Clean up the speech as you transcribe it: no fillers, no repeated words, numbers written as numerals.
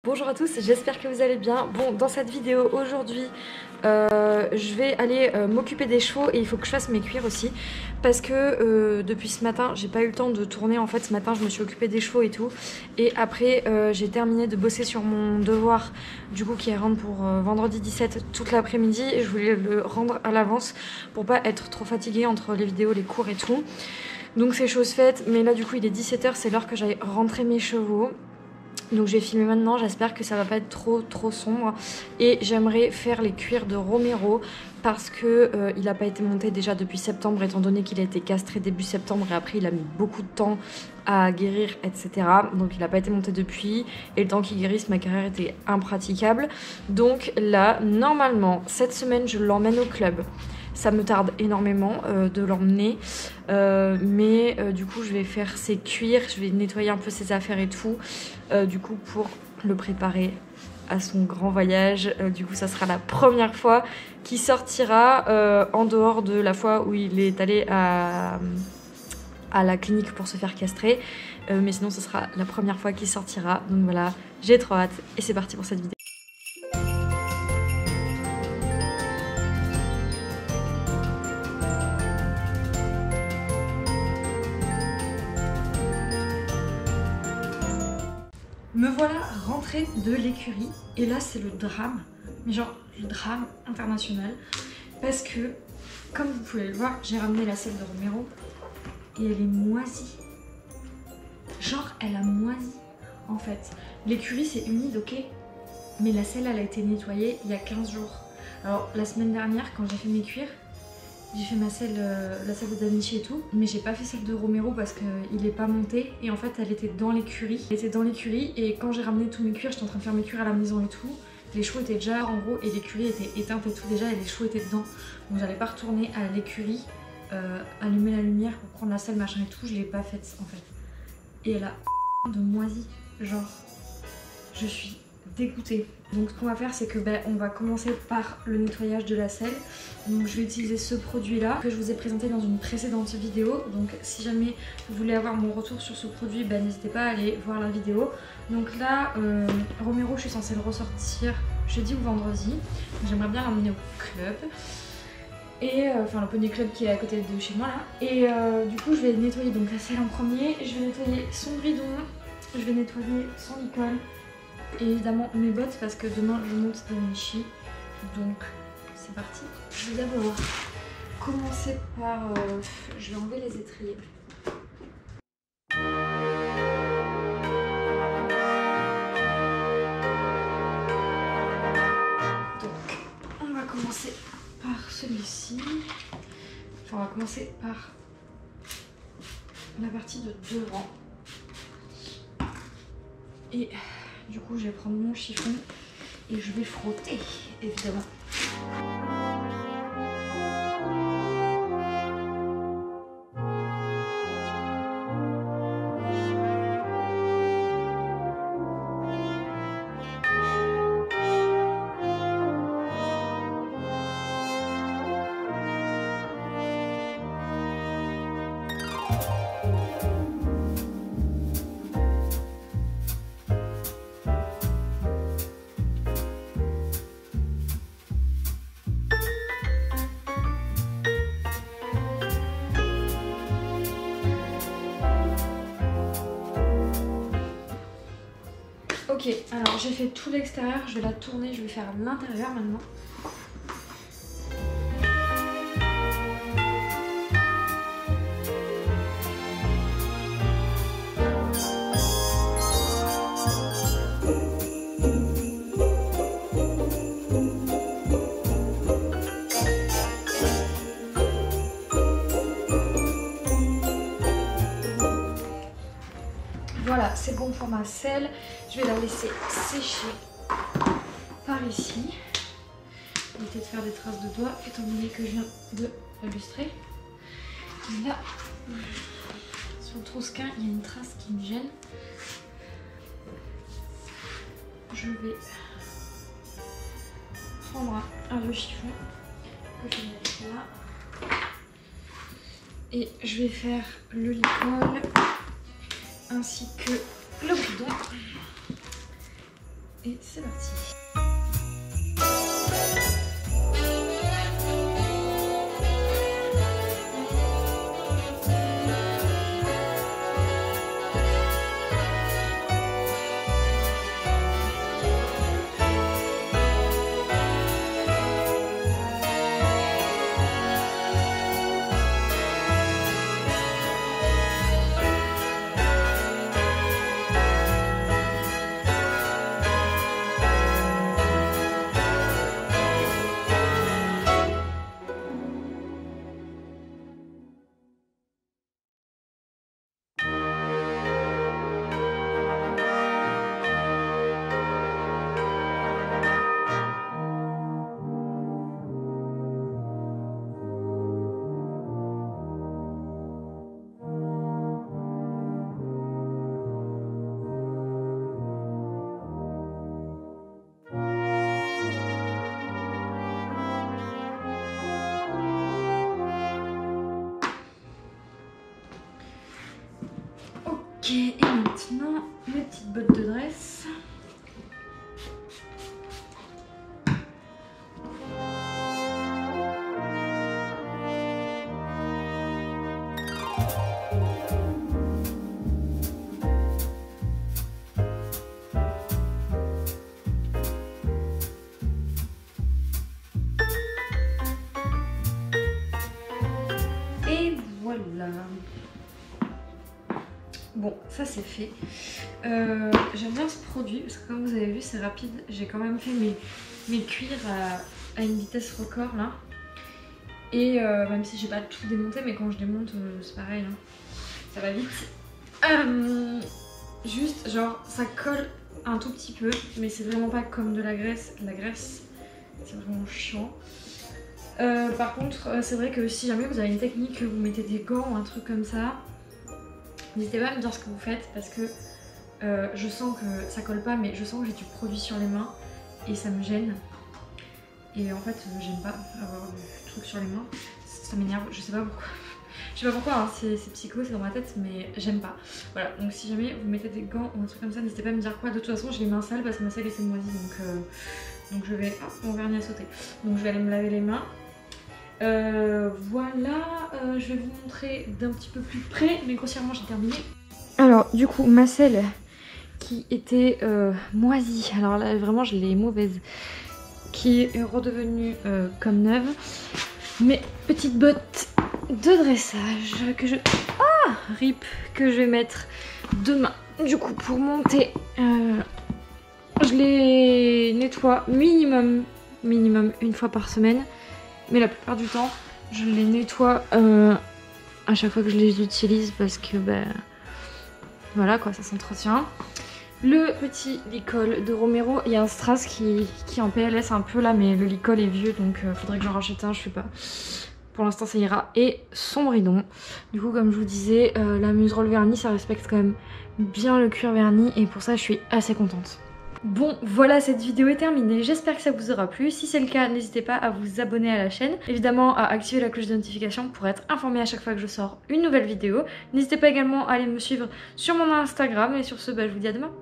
Bonjour à tous, j'espère que vous allez bien. Bon, dans cette vidéo aujourd'hui, je vais aller m'occuper des chevaux et il faut que je fasse mes cuirs aussi parce que depuis ce matin, j'ai pas eu le temps de tourner. En fait, ce matin, je me suis occupée des chevaux et tout. Et après, j'ai terminé de bosser sur mon devoir, du coup, qui est rendre pour vendredi 17 toute l'après-midi. Et je voulais le rendre à l'avance pour pas être trop fatiguée entre les vidéos, les cours et tout. Donc c'est chose faite, mais là du coup il est 17 h, c'est l'heure que j'aille rentrer mes chevaux. Donc je vais filmer maintenant, j'espère que ça va pas être trop sombre. Et j'aimerais faire les cuirs de Romero parce que il n'a pas été monté déjà depuis septembre, étant donné qu'il a été castré début septembre et après il a mis beaucoup de temps à guérir, etc. Donc il n'a pas été monté depuis et le temps qu'il guérisse, ma carrière était impraticable. Donc là, normalement, cette semaine, je l'emmène au club. Ça me tarde énormément de l'emmener, mais du coup je vais faire ses cuirs, je vais nettoyer un peu ses affaires et tout, du coup pour le préparer à son grand voyage. Du coup ça sera la première fois qu'il sortira en dehors de la fois où il est allé à la clinique pour se faire castrer, mais sinon ce sera la première fois qu'il sortira. Donc voilà, j'ai trop hâte et c'est parti pour cette vidéo. Me voilà rentrée de l'écurie et là c'est le drame, mais genre le drame international parce que comme vous pouvez le voir, j'ai ramené la selle de Romero et elle est moisie. Genre elle a moisi en fait. L'écurie c'est humide, ok, mais la selle elle a été nettoyée il y a 15 jours. Alors la semaine dernière quand j'ai fait mes cuirs, j'ai fait ma selle, la selle de Danichi et tout, mais j'ai pas fait celle de Romero parce qu'il est pas monté et en fait elle était dans l'écurie. Elle était dans l'écurie et quand j'ai ramené tous mes cuirs, j'étais en train de faire mes cuirs à la maison et tout. Les chevaux étaient déjà en gros et l'écurie était éteinte et tout déjà et les chevaux étaient dedans. Donc j'allais pas retourner à l'écurie, allumer la lumière pour prendre la selle machin et tout, je l'ai pas faite en fait. Et elle a de moisi, genre je suis dégoûtée. Donc ce qu'on va faire c'est que on va commencer par le nettoyage de la selle. Donc je vais utiliser ce produit là que je vous ai présenté dans une précédente vidéo. Donc si jamais vous voulez avoir mon retour sur ce produit, n'hésitez pas à aller voir la vidéo. Donc là Romero je suis censée le ressortir jeudi ou vendredi. J'aimerais bien l'emmener au club. Et enfin le poney club qui est à côté de chez moi là. Et du coup je vais nettoyer donc la selle en premier. Je vais nettoyer son bridon. Je vais nettoyer son licol. Et évidemment mes bottes parce que demain je monte Danichi. Donc c'est parti. Je vais d'abord commencer par... je vais enlever les étriers. Donc on va commencer par celui-ci. Enfin on va commencer par la partie de devant. Et du coup je vais prendre mon chiffon et je vais frotter évidemment. Ok, alors j'ai fait tout l'extérieur, je vais la tourner, je vais faire l'intérieur maintenant. Voilà, c'est bon pour ma selle. Je vais la laisser sécher par ici. Éviter de faire des traces de doigts, étant donné que je viens de la lustrer. Là, sur le trousquin, il y a une trace qui me gêne. Je vais prendre un vieux chiffon que je vais mettre là. Et je vais faire le licol ainsi que le bridon. et c'est parti. Ok, et maintenant mes petites bottes de dress. Et voilà. Bon, ça c'est fait. J'aime bien ce produit parce que comme vous avez vu c'est rapide. J'ai quand même fait mes cuirs à une vitesse record là. Et même si j'ai pas tout démonté, mais quand je démonte c'est pareil, hein. Ça va vite. Juste genre ça colle un tout petit peu, mais c'est vraiment pas comme de la graisse. La graisse c'est vraiment chiant. Par contre c'est vrai que si jamais vous avez une technique, vous mettez des gants ou un truc comme ça, n'hésitez pas à me dire ce que vous faites parce que je sens que ça colle pas, mais je sens que j'ai du produit sur les mains et ça me gêne. Et en fait j'aime pas avoir du truc sur les mains, ça m'énerve, je sais pas pourquoi. Je sais pas pourquoi, hein, c'est psycho, c'est dans ma tête, mais j'aime pas. Voilà, donc si jamais vous mettez des gants ou un truc comme ça, n'hésitez pas à me dire quoi. De toute façon j'ai les mains sales parce que ma selle était moisie, donc je vais... Ah, mon vernis a sauté. Donc je vais aller me laver les mains. Voilà, je vais vous montrer d'un petit peu plus près, mais grossièrement j'ai terminé. Alors du coup ma selle qui était moisie, alors là vraiment je l'ai mauvaise, qui est redevenue comme neuve. Mes petites bottes de dressage que je... Ah, rip, que je vais mettre demain du coup pour monter. Je les nettoie minimum une fois par semaine. Mais la plupart du temps, je les nettoie à chaque fois que je les utilise parce que voilà quoi, ça s'entretient. Le petit licol de Romero, il y a un strass qui est en PLS un peu là, mais le licol est vieux donc faudrait que j'en rachète un, je sais pas. Pour l'instant ça ira. Et son bridon. Du coup comme je vous disais, la muserolle vernis ça respecte quand même bien le cuir verni et pour ça je suis assez contente. Bon voilà, cette vidéo est terminée, j'espère que ça vous aura plu. Si c'est le cas, n'hésitez pas à vous abonner à la chaîne, évidemment à activer la cloche de notification pour être informé à chaque fois que je sors une nouvelle vidéo. N'hésitez pas également à aller me suivre sur mon Instagram et sur ce, je vous dis à demain.